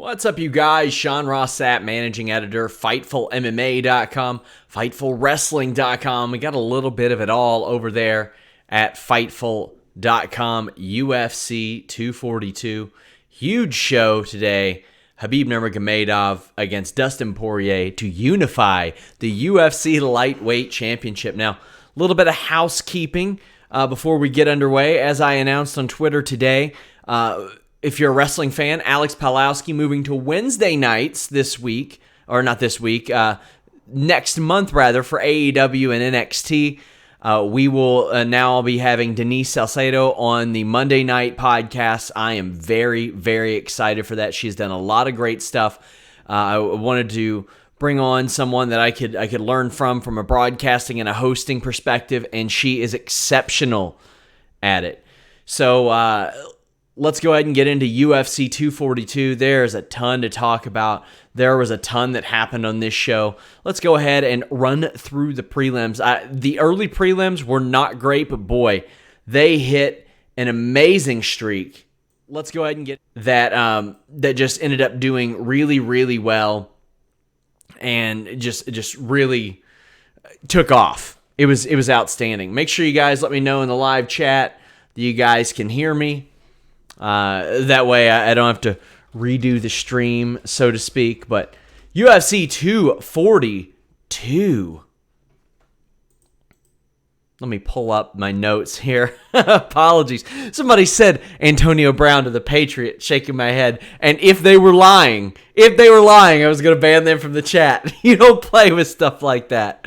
What's up, you guys? Sean Ross Sapp, managing editor, FightfulMMA.com, FightfulWrestling.com. We got a little bit of it all over there at Fightful.com. UFC 242. Huge show today. Khabib Nurmagomedov against Dustin Poirier to unify the UFC Lightweight Championship. Now, a little bit of housekeeping before we get underway. As I announced on Twitter today, if you're a wrestling fan, Alex Palowski moving to Wednesday nights this week, or not this week, next month rather, for AEW and NXT. We will now be having Denise Salcedo on the Monday night podcast. I am very, very excited for that. She's done a lot of great stuff. I wanted to bring on someone that I could learn from a broadcasting and a hosting perspective, and she is exceptional at it. So let's go ahead and get into UFC 242. There's a ton to talk about. There was a ton that happened on this show. Let's go ahead and run through the prelims. The early prelims were not great, but boy, they hit an amazing streak. Let's go ahead and get that just ended up doing really, really well and just really took off. It was outstanding. Make sure you guys let me know in the live chat that you guys can hear me. That way I don't have to redo the stream, so to speak. But UFC 242. Let me pull up my notes here. Apologies. Somebody said Antonio Brown to the Patriots, shaking my head. And if they were lying, I was going to ban them from the chat. You don't play with stuff like that.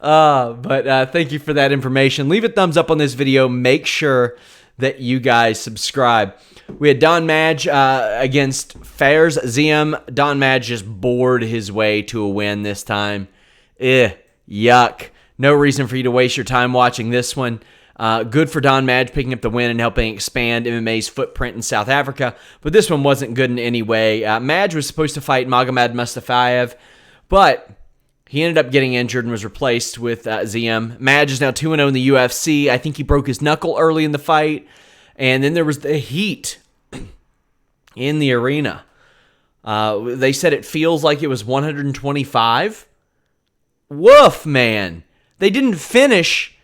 But thank you for that information. Leave a thumbs up on this video. Make sure that you guys subscribe. We had Don Madge against Fares Ziem. Don Madge just bored his way to a win this time. Yuck. No reason for you to waste your time watching this one. Good for Don Madge picking up the win and helping expand MMA's footprint in South Africa, but this one wasn't good in any way. Madge was supposed to fight Magomed Mustafayev, but he ended up getting injured and was replaced with Ziem. Madge is now 2-0 in the UFC. I think he broke his knuckle early in the fight. And then there was the heat in the arena. They said it feels like it was 125. Woof, man. They didn't finish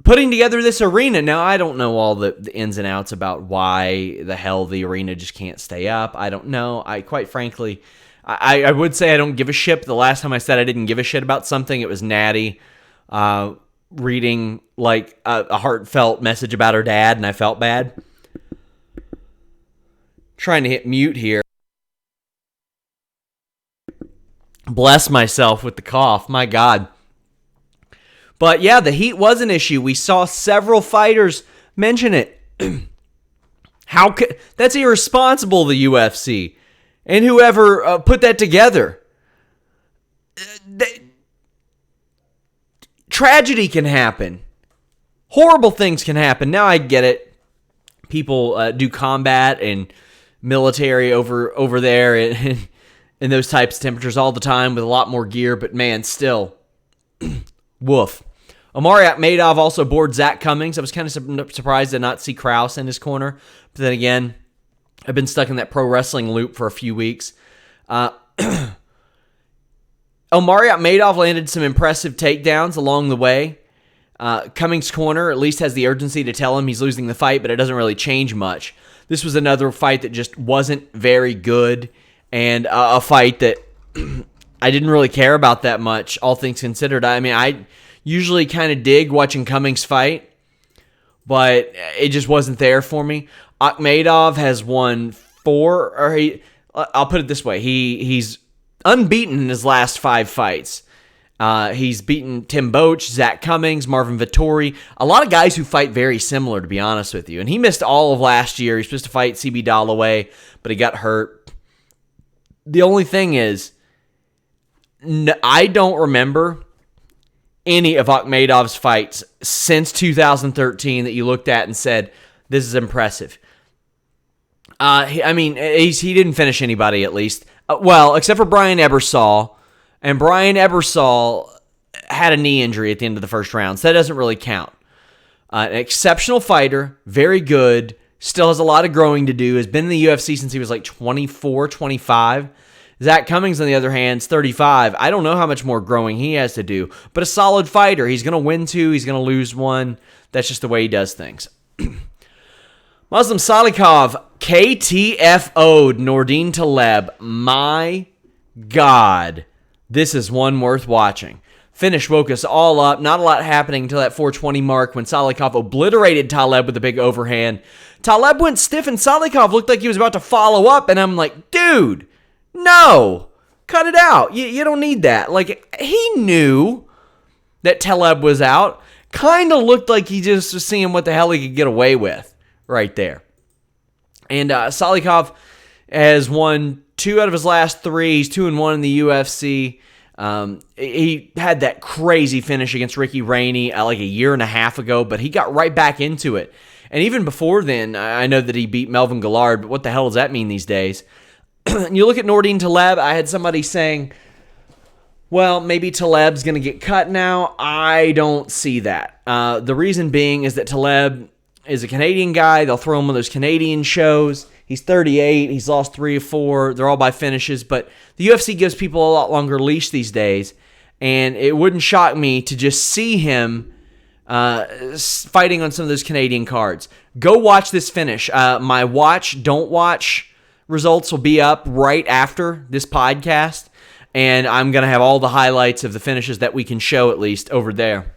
putting together this arena. Now, I don't know all the ins and outs about why the hell the arena just can't stay up. I don't know. Quite frankly, I would say I don't give a shit. The last time I said I didn't give a shit about something, it was Natty reading like a heartfelt message about her dad, and I felt bad. Trying to hit mute here. Bless myself with the cough. My God. But yeah, the heat was an issue. We saw several fighters mention it. That's irresponsible, the UFC. And whoever put that together. Tragedy can happen. Horrible things can happen. Now I get it. People do combat and military over there in those types of temperatures all the time with a lot more gear. But man, still, woof. Omari Akhmedov also bored Zach Cummings. I was kind of surprised to not see Krause in his corner. But then again, I've been stuck in that pro wrestling loop for a few weeks. Omari Akhmedov landed some impressive takedowns along the way. Cummings' corner at least has the urgency to tell him he's losing the fight, but it doesn't really change much. This was another fight that just wasn't very good, and a fight that I didn't really care about that much, all things considered. I mean, I usually kind of dig watching Cummings fight, but it just wasn't there for me. Akhmedov has won I'll put it this way, he's unbeaten in his last 5 fights. He's beaten Tim Boach, Zach Cummings, Marvin Vettori, a lot of guys who fight very similar, to be honest with you. And he missed all of last year. He's supposed to fight CB Dalloway, but he got hurt. The only thing is, I don't remember any of Akhmedov's fights since 2013 that you looked at and said, this is impressive. He didn't finish anybody, at least. Well, except for Brian Ebersol. And Brian Ebersol had a knee injury at the end of the first round, so that doesn't really count. An exceptional fighter, very good, Still has a lot of growing to do. Has been in the UFC since he was like 24, 25. Zach Cummings, on the other hand, is 35. I don't know how much more growing he has to do, but a solid fighter. He's going to win 2. He's going to lose 1. That's just the way he does things. Muslim Salikov KTFO'd Nordine Taleb. My God, this is one worth watching. Finish woke us all up. Not a lot happening until that 420 mark when Salikov obliterated Taleb with a big overhand. Taleb went stiff and Salikov looked like he was about to follow up, and I'm like, dude, no, cut it out. You don't need that. Like, he knew that Taleb was out. Kind of looked like he just was seeing what the hell he could get away with right there. And Salikov has won 2 out of his last 3. He's 2-1 in the UFC. He had that crazy finish against Ricky Rainey like a year and a half ago, but he got right back into it. And even before then, I know that he beat Melvin Gillard, but what the hell does that mean these days? You look at Nordine Taleb, I had somebody saying, well, maybe Taleb's going to get cut now. I don't see that. The reason being is that Taleb is a Canadian guy. They'll throw him on those Canadian shows. He's 38. He's lost 3 or 4. They're all by finishes. But the UFC gives people a lot longer leash these days. And it wouldn't shock me to just see him fighting on some of those Canadian cards. Go watch this finish. My watch, don't watch results will be up right after this podcast. And I'm going to have all the highlights of the finishes that we can show at least over there.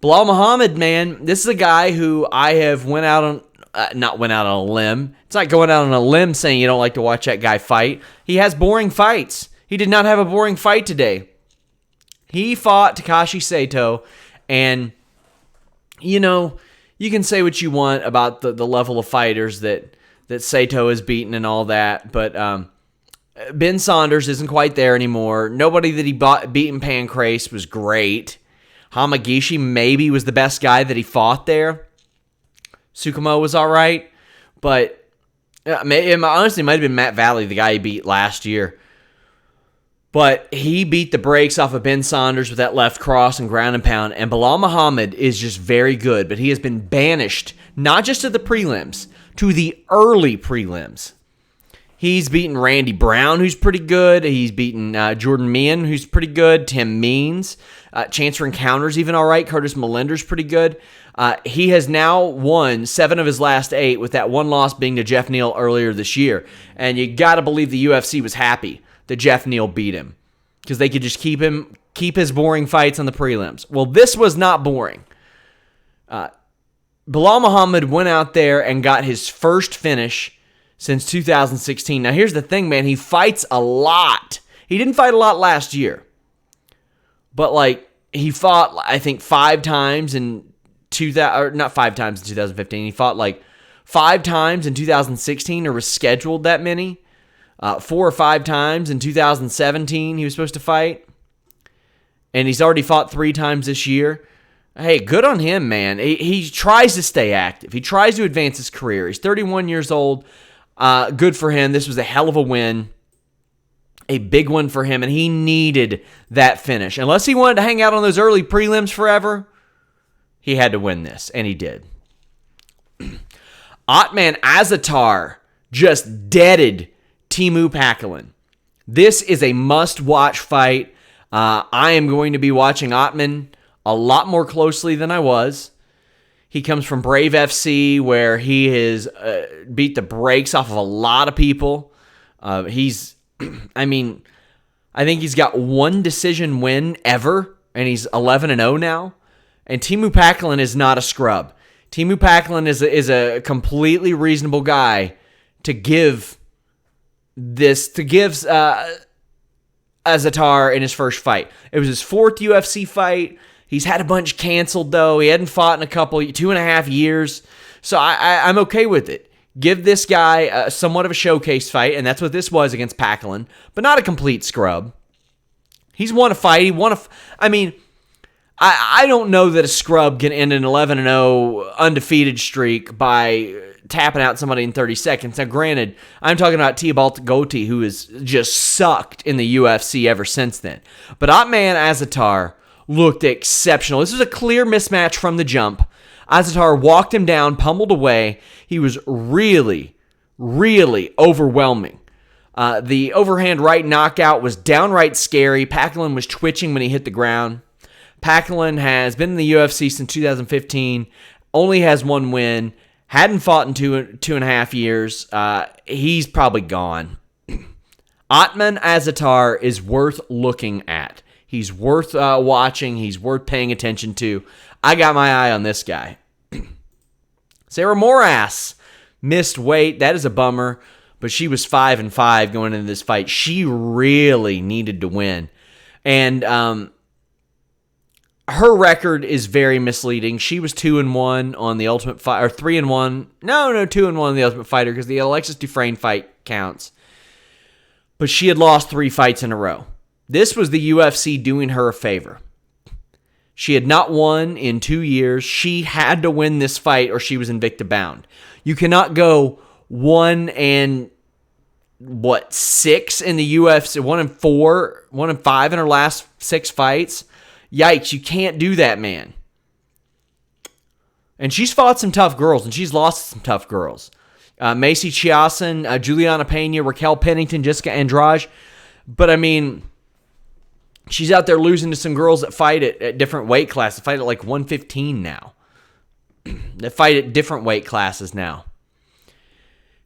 Bilal Muhammad, man, this is a guy who I have not went out on a limb. It's not going out on a limb saying you don't like to watch that guy fight. He has boring fights. He did not have a boring fight today. He fought Takashi Sato, and, you know, you can say what you want about the level of fighters that Sato has beaten and all that, but Ben Saunders isn't quite there anymore. Nobody that he beat in Pancrase was great. Hamagishi maybe was the best guy that he fought there. Sukumo was all right, but it honestly might have been Matt Valley, the guy he beat last year. But he beat the brakes off of Ben Saunders with that left cross and ground and pound, and Bilal Muhammad is just very good, but he has been banished, not just to the prelims, to the early prelims. He's beaten Randy Brown, who's pretty good. He's beaten Jordan Meehan, who's pretty good. Tim Means. Chancer Encounter's even all right. Curtis Melinder's pretty good. He has now won 7 of his last 8, with that one loss being to Jeff Neal earlier this year. And you got to believe the UFC was happy that Jeff Neal beat him, because they could just keep his boring fights on the prelims. Well, this was not boring. Bilal Muhammad went out there and got his first finish since 2016. Now, here's the thing, man. He fights a lot. He didn't fight a lot last year. But, like, he fought, I think, 5 times in 2015. He fought, like, 5 times in 2016, or was scheduled that many. 4 or 5 times in 2017 he was supposed to fight. And he's already fought 3 times this year. Hey, good on him, man. He tries to stay active. He tries to advance his career. He's 31 years old. Good for him. This was a hell of a win. A big one for him, and he needed that finish. Unless he wanted to hang out on those early prelims forever, he had to win this, and he did. Otman Azatar just deaded Teemu Packalén. This is a must-watch fight. I am going to be watching Otman a lot more closely than I was. He comes from Brave FC, where he has beat the brakes off of a lot of people. I think he's got 1 decision win ever, and he's 11-0 now. And Teemu Packalén is not a scrub. Teemu Packalén is a completely reasonable guy to give Azatar in his first fight. It was his 4th UFC fight. He's had a bunch canceled, though. He hadn't fought in a couple, 2.5 years. So I'm okay with it. Give this guy somewhat of a showcase fight, and that's what this was against Packalén, but not a complete scrub. He's won a fight. I don't know that a scrub can end an 11-0 undefeated streak by tapping out somebody in 30 seconds. Now, granted, I'm talking about Thibault Gotti, who has just sucked in the UFC ever since then. But Otman Azatar looked exceptional. This was a clear mismatch from the jump. Azatar walked him down, pummeled away. He was really, really overwhelming. The overhand right knockout was downright scary. Pacquiao was twitching when he hit the ground. Pacquiao has been in the UFC since 2015, only has one win, hadn't fought in two and a half years. He's probably gone. Ottman Azatar is worth looking at. He's worth watching. He's worth paying attention to. I got my eye on this guy. Sarah Moras missed weight. That is a bummer, but she was 5-5 going into this fight. She really needed to win. And her record is very misleading. She was 2-1 on the Ultimate Fighter, or 3-1. No, 2-1 on the Ultimate Fighter because the Alexis Dufresne fight counts. But she had lost 3 fights in a row. This was the UFC doing her a favor. She had not won in 2 years. She had to win this fight or she was Invicta bound. You cannot go 1-6 in the UFC, 1-4, 1-5 in her last 6 fights. Yikes, you can't do that, man. And she's fought some tough girls, and she's lost some tough girls. Macy Chiasson, Juliana Pena, Raquel Pennington, Jessica Andrade. But, I mean, she's out there losing to some girls that fight at different weight classes. Fight at like 115 now. That fight at different weight classes now.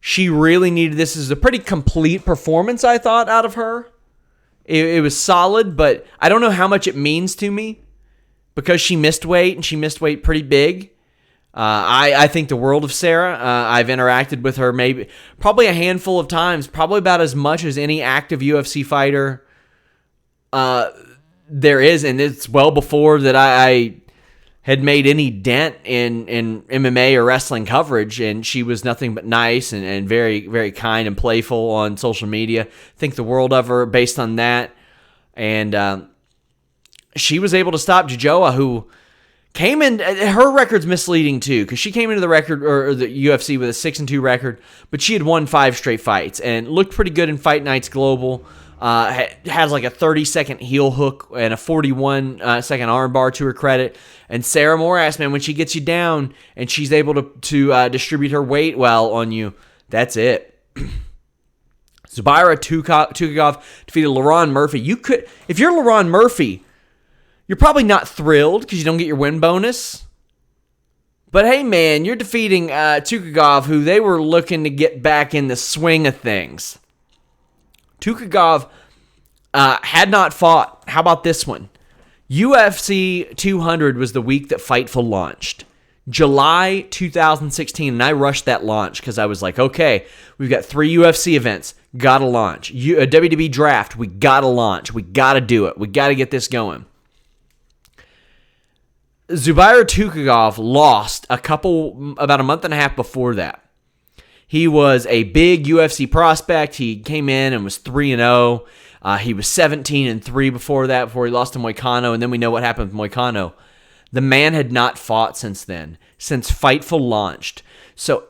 She really needed this. This is a pretty complete performance, I thought, out of her. It was solid, but I don't know how much it means to me because she missed weight, and she missed weight pretty big. I think the world of Sarah. I've interacted with her probably a handful of times, probably about as much as any active UFC fighter there is, and it's well before that I had made any dent in MMA or wrestling coverage, and she was nothing but nice and very, very kind and playful on social media. Think the world of her based on that. And she was able to stop Jojoa, who came in. Her record's misleading too, because she came into the record or the UFC with a 6-2 record, but she had won 5 straight fights and looked pretty good in Fight Nights Global. Has like a 30-second heel hook and a 41-second armbar to her credit. And Sarah Moras, man, when she gets you down and she's able to distribute her weight well on you, that's it. Zubaira Tukhugov defeated Laron Murphy. If you're Laron Murphy, you're probably not thrilled because you don't get your win bonus. But hey, man, you're defeating Tukhugov, who they were looking to get back in the swing of things. Tukhugov had not fought. How about this one? UFC 200 was the week that Fightful launched. July 2016, and I rushed that launch because I was like, okay, we've got 3 UFC events. Gotta launch. A WWE draft. We gotta launch. We gotta do it. We gotta get this going. Zubair Tukhugov lost about a month and a half before that. He was a big UFC prospect. He came in and was 3-0. He was 17-3 before that, before he lost to Moicano, and then we know what happened with Moicano. The man had not fought since then, since Fightful launched. So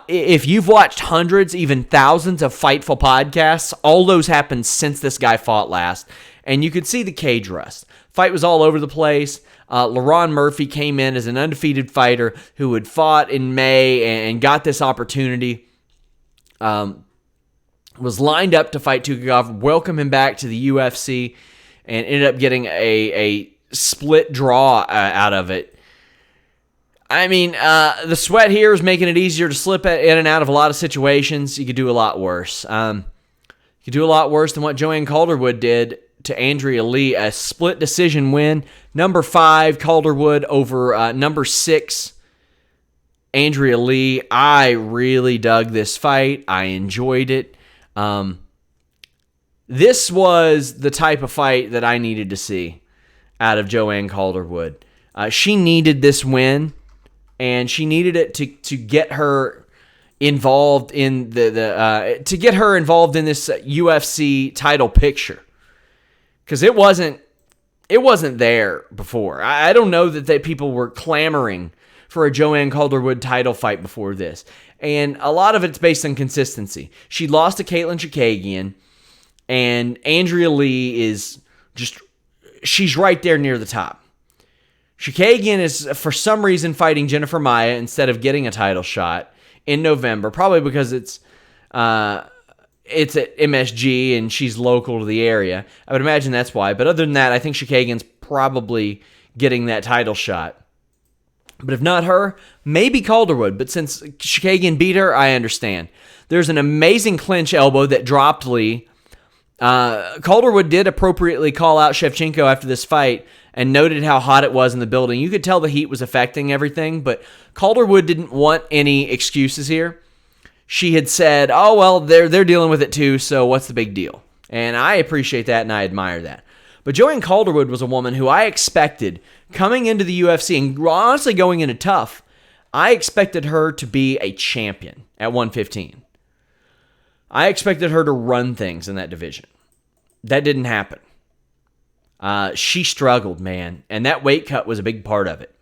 if you've watched hundreds, even thousands of Fightful podcasts, all those happened since this guy fought last, and you could see the cage rust. Fight was all over the place. Laron Murphy came in as an undefeated fighter who had fought in May and got this opportunity. Was lined up to fight Tukhugov, welcome him back to the UFC, and ended up getting a split draw out of it. I mean, the sweat here is making it easier to slip in and out of a lot of situations. You could do a lot worse. You could do a lot worse than what Joanne Calderwood did to Andrea Lee, a split decision win. Number 5, Calderwood over number 6, Andrea Lee. I really dug this fight. I enjoyed it. This was the type of fight that I needed to see out of Joanne Calderwood. She needed this win, and she needed it to get her involved in to get her involved in this UFC title picture. Because it wasn't there before. I don't know that people were clamoring for a Joanne Calderwood title fight before this. And a lot of it's based on consistency. She lost to Caitlin Chikagian, and Andrea Lee she's right there near the top. Chookagian is, for some reason, fighting Jennifer Maia instead of getting a title shot in November, probably because it's at MSG and she's local to the area. I would imagine that's why. But other than that, I think Chookagian's probably getting that title shot. But if not her, maybe Calderwood. But since Chookagian beat her, I understand. There's an amazing clinch elbow that dropped Lee. Calderwood did appropriately call out Shevchenko after this fight and noted how hot it was in the building. You could tell the heat was affecting everything, but Calderwood didn't want any excuses here. She had said, oh, well, they're dealing with it too, so what's the big deal? And I appreciate that and I admire that. But Joanne Calderwood was a woman who I expected coming into the UFC, and honestly going into TUF, I expected her to be a champion at 115. I expected her to run things in that division. That didn't happen. She struggled, man, and that weight cut was a big part of it.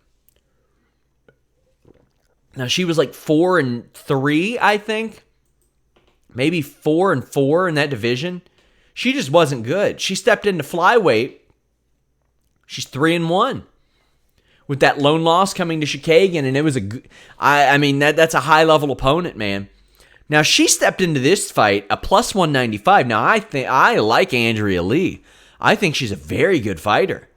Now, she was like 4-3, I think. Maybe 4-4 in that division. She just wasn't good. She stepped into flyweight. She's 3-1. With that lone loss coming to Chookagian, and it was that's a high-level opponent, man. Now, she stepped into this fight a plus 195. Now, I like Andrea Lee. I think she's a very good fighter.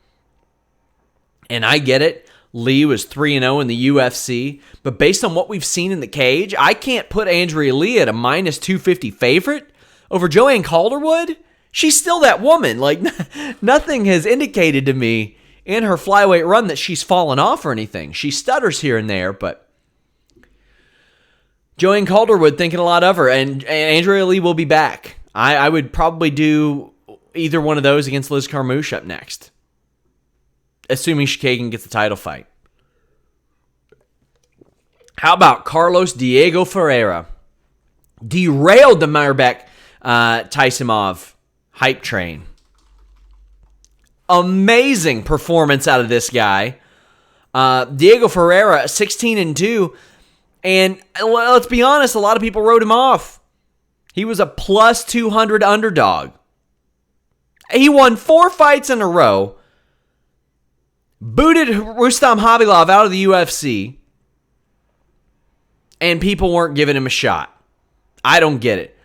And I get it. Lee was 3-0 in the UFC. But based on what we've seen in the cage, I can't put Andrea Lee at a minus 250 favorite over Joanne Calderwood. She's still that woman. Like, nothing has indicated to me in her flyweight run that she's fallen off or anything. She stutters here and there, but Joanne Calderwood, thinking a lot of her, and Andrea Lee will be back. I would probably do either one of those against Liz Carmouche up next, assuming Chookagian gets the title fight. How about Carlos Diego Ferreira? Derailed the Mairbek Taisimov hype train. Amazing performance out of this guy. Diego Ferreira, 16-2. And let's be honest, a lot of people wrote him off. He was a plus 200 underdog. He won 4 fights in a row. Booted Rustam Khabilov out of the UFC. And people weren't giving him a shot. I don't get it.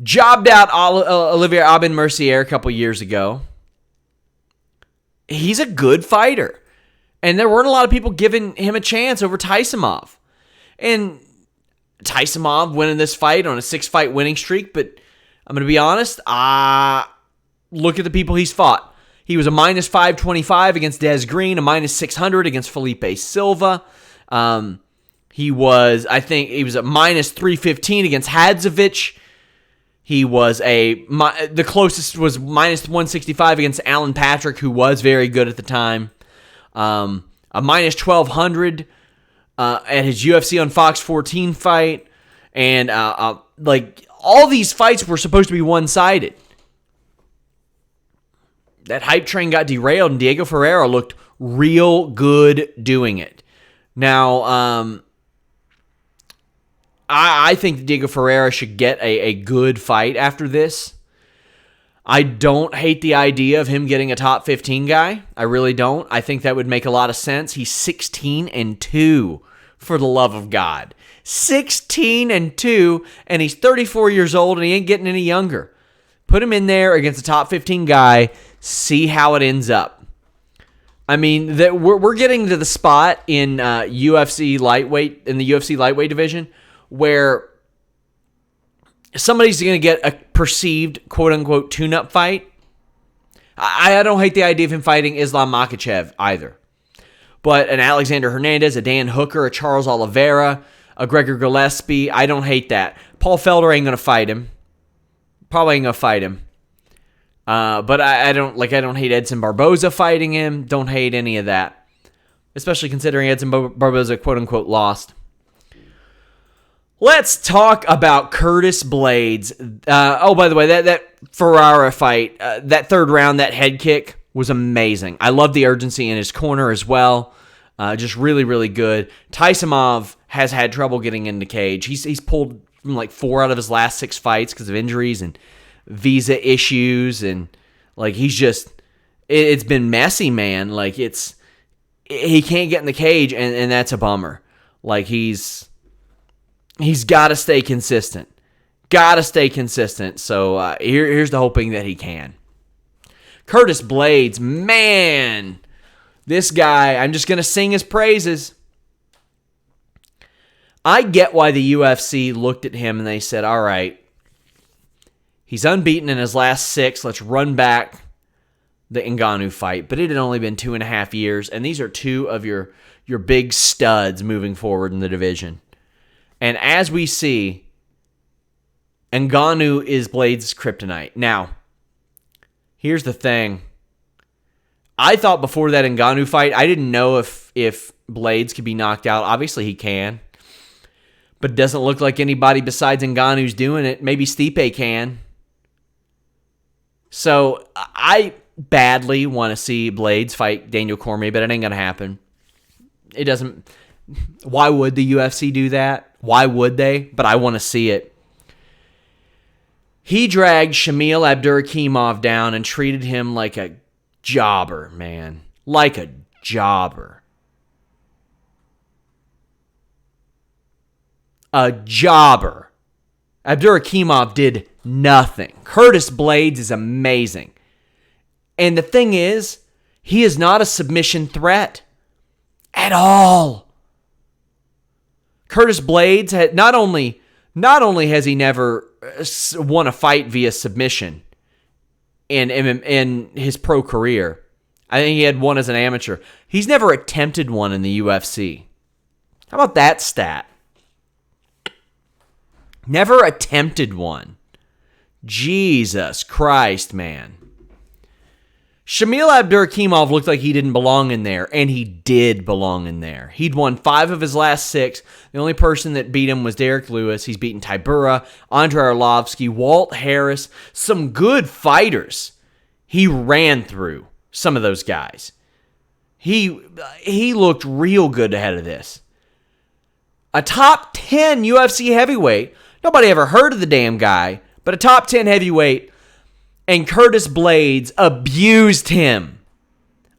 Jobbed out Olivier Aubin-Mercier a couple years ago. He's a good fighter. And there weren't a lot of people giving him a chance over Taisimov. And Taisimov winning this fight on a 6-fight winning streak, but I'm going to be honest, look at the people he's fought. He was a minus 525 against Des Green, a minus 600 against Felipe Silva. He was a minus 315 against Hadzovic. He was the closest was minus 165 against Alan Patrick, who was very good at the time. A minus 1200 at his UFC on Fox 14 fight. And all these fights were supposed to be one-sided. That hype train got derailed, and Diego Ferreira looked real good doing it. Now, I think Diego Ferreira should get a good fight after this. I don't hate the idea of him getting a top 15 guy. I really don't. I think that would make a lot of sense. He's 16-2, for the love of God. 16-2, and he's 34 years old, and he ain't getting any younger. Put him in there against a top 15 guy. See how it ends up. I mean, we're getting to the spot in UFC lightweight, in the UFC lightweight division, where somebody's going to get a perceived quote-unquote tune-up fight. I don't hate the idea of him fighting Islam Makhachev either. But an Alexander Hernandez, a Dan Hooker, a Charles Oliveira, a Gregor Gillespie, I don't hate that. Paul Felder ain't going to fight him. Probably ain't going to fight him. But I don't hate Edson Barboza fighting him. Don't hate any of that. Especially considering Edson Barboza quote-unquote lost. Let's talk about Curtis Blades. By the way, that Ferrara fight, that third round, that head kick was amazing. I love the urgency in his corner as well. Just really, really good. Taisimov has had trouble getting in the cage. He's pulled from like 4 out of his last 6 fights because of injuries and visa issues, and like it's been messy, man. Like he can't get in the cage, and that's a bummer. Like, he's got to stay consistent. Got to stay consistent. So here's the hoping that he can. Curtis Blaydes, man, this guy, I'm just going to sing his praises. I get why the UFC looked at him and they said, all right, he's unbeaten in his last 6. Let's run back the Ngannou fight. But it had only been 2.5 years, and these are 2 of your big studs moving forward in the division. And as we see, Ngannou is Blaydes' kryptonite. Now, here's the thing. I thought before that Ngannou fight, I didn't know if Blaydes could be knocked out. Obviously, he can. But it doesn't look like anybody besides Ngannou's doing it. Maybe Stipe can. So I badly want to see Blaydes fight Daniel Cormier, but it ain't going to happen. It doesn't. Why would the UFC do that? Why would they? But I want to see it. He dragged Shamil Abdurakhimov down and treated him like a jobber, man. Like a jobber. A jobber. Abdurakhimov did nothing. Curtis Blaydes is amazing. And the thing is, he is not a submission threat at all. Curtis Blaydes had not only has he never won a fight via submission in his pro career. I think he had one as an amateur. He's never attempted one in the UFC. How about that stat? Never attempted one. Jesus Christ, man. Shamil Abdurakhimov looked like he didn't belong in there, and he did belong in there. He'd won 5 of his last 6. The only person that beat him was Derek Lewis. He's beaten Tybura, Andrei Arlovsky, Walt Harris, some good fighters. He ran through some of those guys. He looked real good ahead of this. A top 10 UFC heavyweight. Nobody ever heard of the damn guy, but a top 10 heavyweight, and Curtis Blaydes abused him.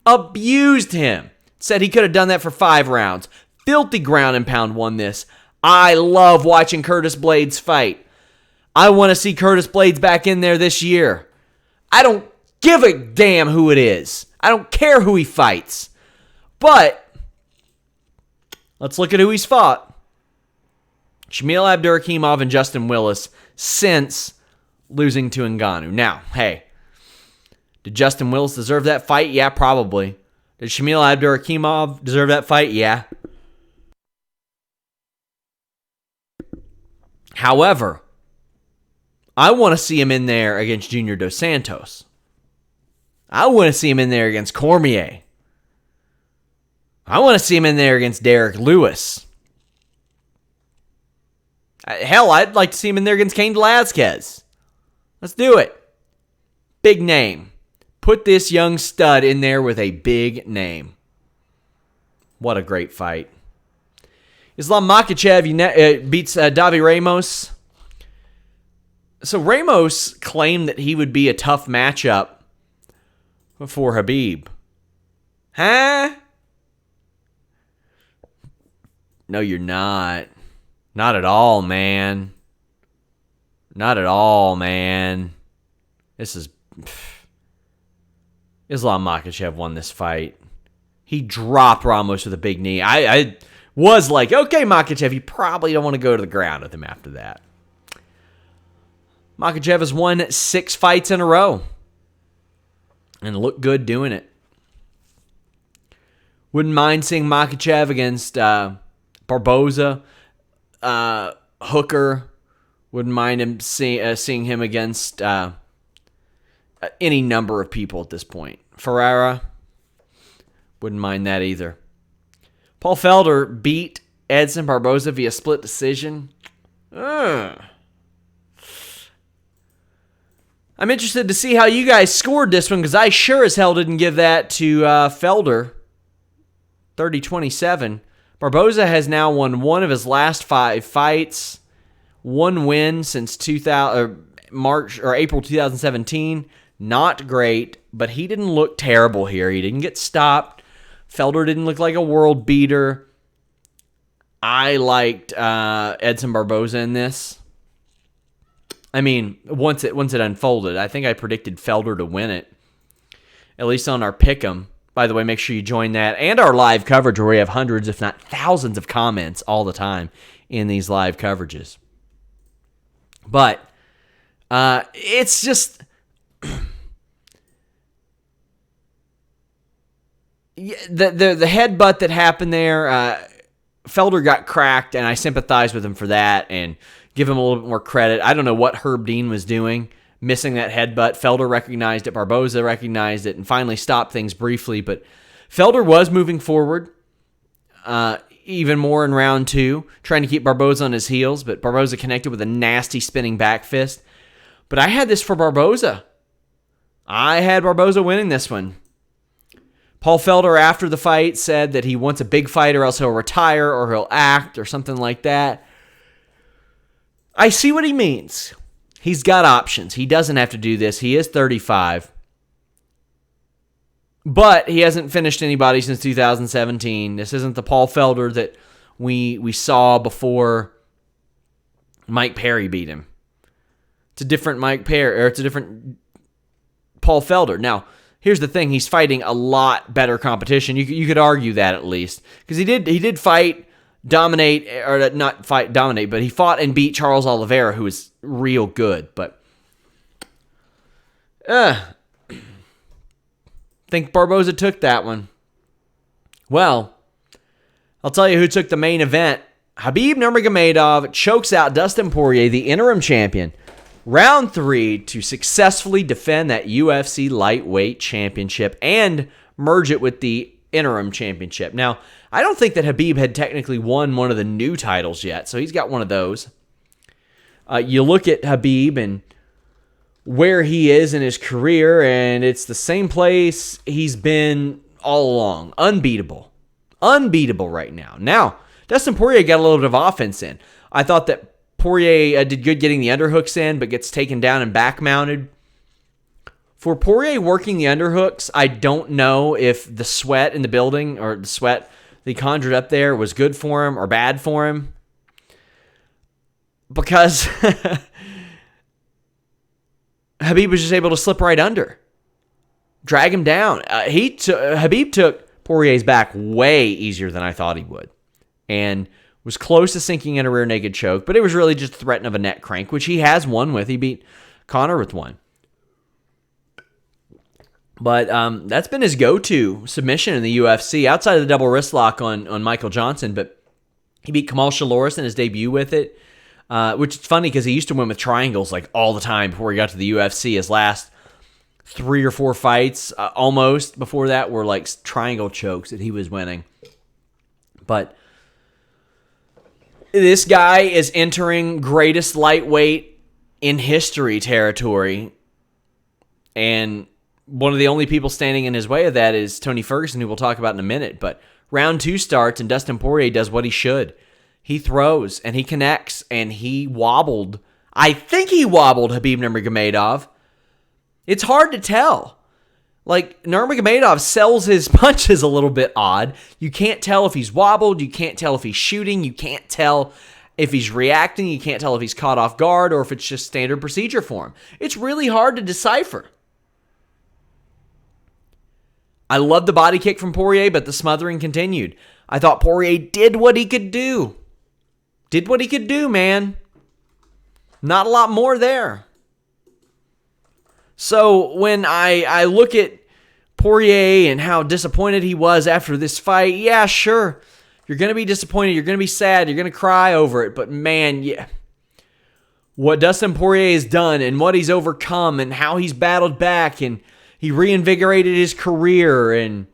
Abused him. Said he could have done that for 5 rounds. Filthy ground and pound won this. I love watching Curtis Blaydes fight. I want to see Curtis Blaydes back in there this year. I don't give a damn who it is. I don't care who he fights. But let's look at who he's fought. Shamil Abdurakhimov and Justin Willis since losing to Ngannou. Now, hey, did Justin Willis deserve that fight? Yeah, probably. Did Shamil Abdurakhimov deserve that fight? Yeah. However, I want to see him in there against Junior Dos Santos. I want to see him in there against Cormier. I want to see him in there against Derek Lewis. Hell, I'd like to see him in there against Cain Velasquez. Let's do it. Big name. Put this young stud in there with a big name. What a great fight. Islam Makhachev beats Davi Ramos. So Ramos claimed that he would be a tough matchup for Khabib. Huh? No, you're not. Not at all, man. Not at all, man. This is... Islam Makhachev won this fight. He dropped Ramos with a big knee. I was like, okay, Makhachev, you probably don't want to go to the ground with him after that. Makhachev has won 6 fights in a row. And looked good doing it. Wouldn't mind seeing Makhachev against Barboza. Hooker. Wouldn't mind him seeing him against any number of people at this point. Ferreira. Wouldn't mind that either. Paul Felder beat Edson Barboza via split decision. I'm interested to see how you guys scored this one, because I sure as hell didn't give that to Felder. 30-27. Barboza has now won 1 of his last 5 fights. 1 win since April 2017. Not great, but he didn't look terrible here. He didn't get stopped. Felder didn't look like a world beater. I liked Edson Barboza in this. I mean, once it unfolded, I think I predicted Felder to win it, at least on our pick'em. By the way, make sure you join that and our live coverage where we have hundreds, if not thousands, of comments all the time in these live coverages. But it's just the headbutt that happened there. Felder got cracked, and I sympathize with him for that and give him a little bit more credit. I don't know what Herb Dean was doing, missing that headbutt. Felder recognized it, Barboza recognized it, and finally stopped things briefly. But Felder was moving forward even more in round 2, trying to keep Barboza on his heels, but Barboza connected with a nasty spinning back fist. But I had this for Barboza. I had Barboza winning this one. Paul Felder, after the fight, said that he wants a big fight or else he'll retire or he'll act or something like that. I see what he means. He's got options. He doesn't have to do this. He is 35. But he hasn't finished anybody since 2017. This isn't the Paul Felder that we saw before Mike Perry beat him. It's a different Mike Perry, or it's a different Paul Felder. Now, here's the thing. He's fighting a lot better competition. You could argue that at least. Because he did fight, dominate, or not fight, dominate, but he fought and beat Charles Oliveira, who is real good. But think Barboza took that one. Well, I'll tell you who took the main event. Khabib Nurmagomedov chokes out Dustin Poirier, the interim champion, round 3 to successfully defend that UFC lightweight championship and merge it with the interim championship. Now, I don't think that Khabib had technically won one of the new titles yet, so he's got one of those. You look at Khabib and where he is in his career, and it's the same place he's been all along. Unbeatable. Unbeatable right now. Now, Dustin Poirier got a little bit of offense in. I thought that Poirier did good getting the underhooks in, but gets taken down and back mounted. For Poirier working the underhooks, I don't know if the sweat in the building, or the sweat that he conjured up there, was good for him or bad for him. Because Khabib was just able to slip right under, drag him down. Khabib took Poirier's back way easier than I thought he would, and was close to sinking in a rear naked choke, but it was really just a threat of a neck crank, which he has won with. He beat Conor with one. But that's been his go-to submission in the UFC, outside of the double wrist lock on Michael Johnson, but he beat Kamal Shaloris in his debut with it, which is funny because he used to win with triangles like all the time before he got to the UFC. His last 3 or 4 fights, almost, before that, were like triangle chokes that he was winning. But this guy is entering greatest lightweight in history territory, and one of the only people standing in his way of that is Tony Ferguson, who we'll talk about in a minute. But round 2 starts, and Dustin Poirier does what he should. He throws, and he connects, and he wobbled. I think he wobbled Khabib Nurmagomedov. It's hard to tell. Like, Nurmagomedov sells his punches a little bit odd. You can't tell if he's wobbled. You can't tell if he's shooting. You can't tell if he's reacting. You can't tell if he's caught off guard or if it's just standard procedure for him. It's really hard to decipher. I love the body kick from Poirier, but the smothering continued. I thought Poirier did what he could do. Did what he could do, man. Not a lot more there. So when I look at Poirier and how disappointed he was after this fight, yeah, sure. You're going to be disappointed. You're going to be sad. You're going to cry over it. But man, yeah. What Dustin Poirier has done and what he's overcome and how he's battled back, and he reinvigorated his career and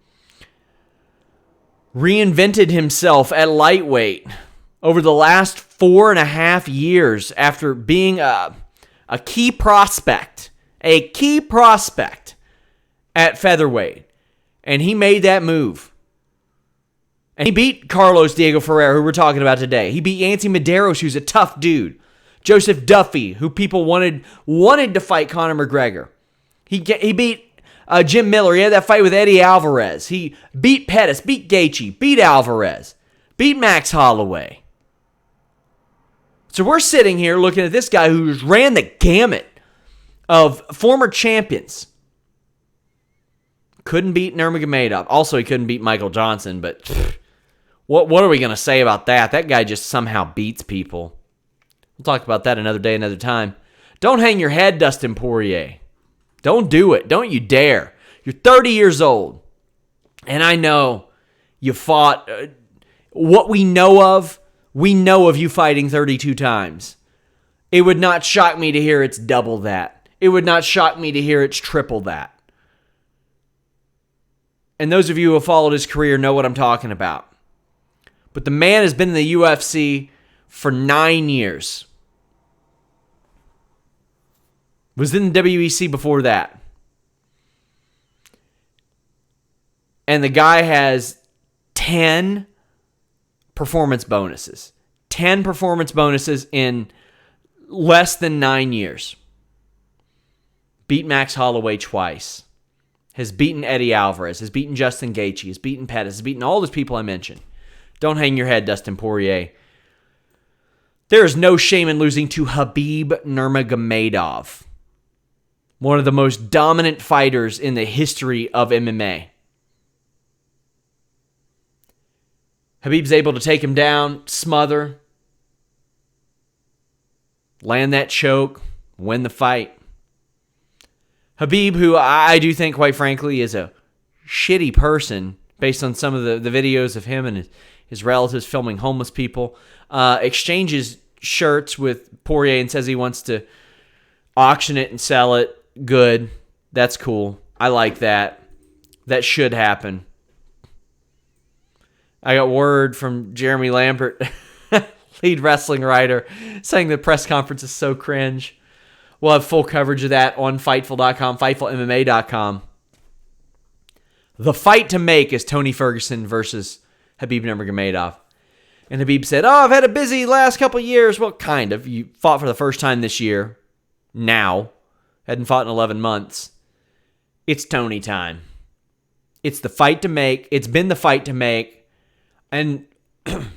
reinvented himself at lightweight over the last 4.5 years after being a key prospect at featherweight. And he made that move. And he beat Carlos Diego Ferreira, who we're talking about today. He beat Yancy Medeiros, who's a tough dude. Joseph Duffy, who people wanted to fight Conor McGregor. He beat Jim Miller. He had that fight with Eddie Alvarez. He beat Pettis, beat Gaethje, beat Alvarez, beat Max Holloway. So we're sitting here looking at this guy who ran the gamut of former champions. Couldn't beat Nurmagomedov. Also, he couldn't beat Michael Johnson, but what are we going to say about that? That guy just somehow beats people. We'll talk about that another day, another time. Don't hang your head, Dustin Poirier. Don't do it. Don't you dare. You're 30 years old. And I know you fought. What we know of you fighting 32 times. It would not shock me to hear it's double that. It would not shock me to hear it's triple that. And those of you who have followed his career know what I'm talking about. But the man has been in the UFC for 9 years. Was in the WEC before that. And the guy has 10 performance bonuses. 10 performance bonuses in less than 9 years. Beat Max Holloway twice. Has beaten Eddie Alvarez. Has beaten Justin Gaethje. Has beaten Pettis. Has beaten all those people I mentioned. Don't hang your head, Dustin Poirier. There is no shame in losing to Khabib Nurmagomedov. One of the most dominant fighters in the history of MMA. Khabib's able to take him down, smother, land that choke, win the fight. Khabib, who I do think, quite frankly, is a shitty person based on some of the videos of him and his relatives filming homeless people, exchanges shirts with Poirier and says he wants to auction it and sell it. Good. That's cool. I like that. That should happen. I got word from Jeremy Lambert, lead wrestling writer, saying the press conference is so cringe. We'll have full coverage of that on Fightful.com, FightfulMMA.com. The fight to make is Tony Ferguson versus Khabib Nurmagomedov. And Khabib said, I've had a busy last couple of years. Well, kind of. You fought for the first time this year. Now. Hadn't fought in 11 months. It's Tony time. It's the fight to make. It's been the fight to make. And I'm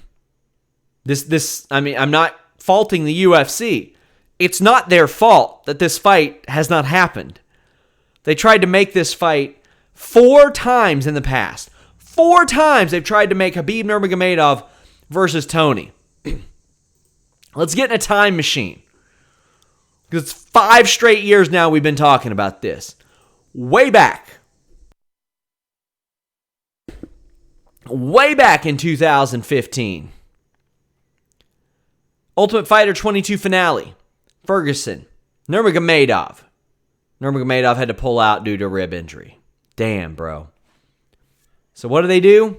not faulting the UFC. It's not their fault that this fight has not happened. They tried to make this fight 4 times in the past. 4 times they've tried to make Khabib Nurmagomedov versus Tony. Let's get in a time machine. Because it's 5 straight years now we've been talking about this. Way back in 2015. Ultimate Fighter 22 finale. Ferguson. Nurmagomedov. Nurmagomedov had to pull out due to a rib injury. Damn, bro. So what do?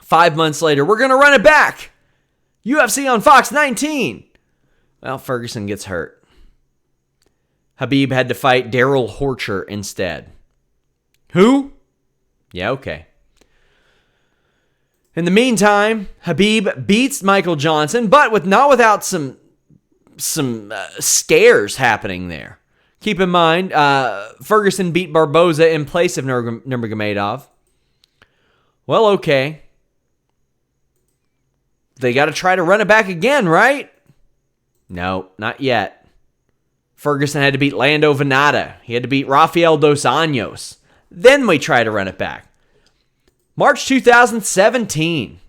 5 months later, we're going to run it back. UFC on Fox 19. Well, Ferguson gets hurt. Khabib had to fight Daryl Horcher instead. Who? Yeah, okay. In the meantime, Khabib beats Michael Johnson, but not without some scares happening there. Keep in mind, Ferguson beat Barboza in place of Nurmagomedov. Well, okay. They got to try to run it back again, right? No, not yet. Ferguson had to beat Lando Venata. He had to beat Rafael Dos Anjos. Then we try to run it back. March 2017.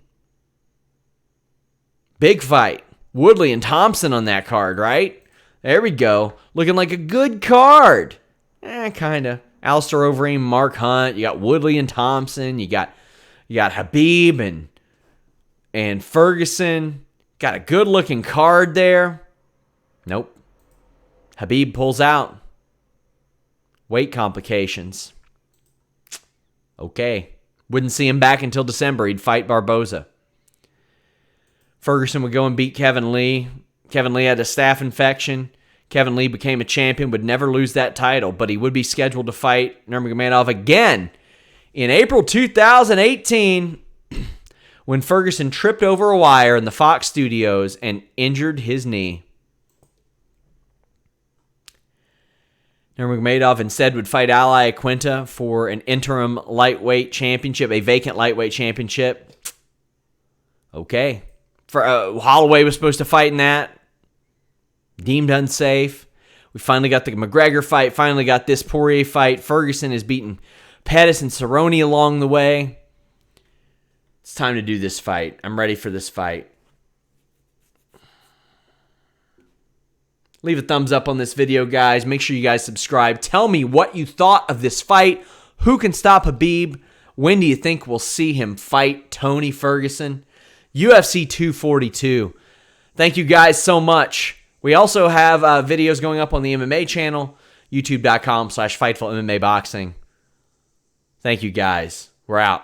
Big fight. Woodley and Thompson on that card, right? There we go. Looking like a good card. Kind of. Alistair Overeem, Mark Hunt. You got Woodley and Thompson. You got Khabib and Ferguson. Got a good-looking card there. Nope. Khabib pulls out. Weight complications. Okay. Wouldn't see him back until December. He'd fight Barboza. Ferguson would go and beat Kevin Lee. Kevin Lee had a staph infection. Kevin Lee became a champion, would never lose that title, but he would be scheduled to fight Nurmagomedov again in April 2018 when Ferguson tripped over a wire in the Fox studios and injured his knee. Nurmagomedov instead would fight Ally Quinta for an interim lightweight championship, a vacant lightweight championship. Okay. Holloway was supposed to fight in that. Deemed unsafe. We finally got the McGregor fight. Finally got this Poirier fight. Ferguson has beaten Pettis and Cerrone along the way. It's time to do this fight. I'm ready for this fight. Leave a thumbs up on this video, guys. Make sure you guys subscribe. Tell me what you thought of this fight. Who can stop Khabib? When do you think we'll see him fight Tony Ferguson? UFC 242. Thank you guys so much. We also have videos going up on the MMA channel, youtube.com/FightfulMMA Boxing. Thank you guys. We're out.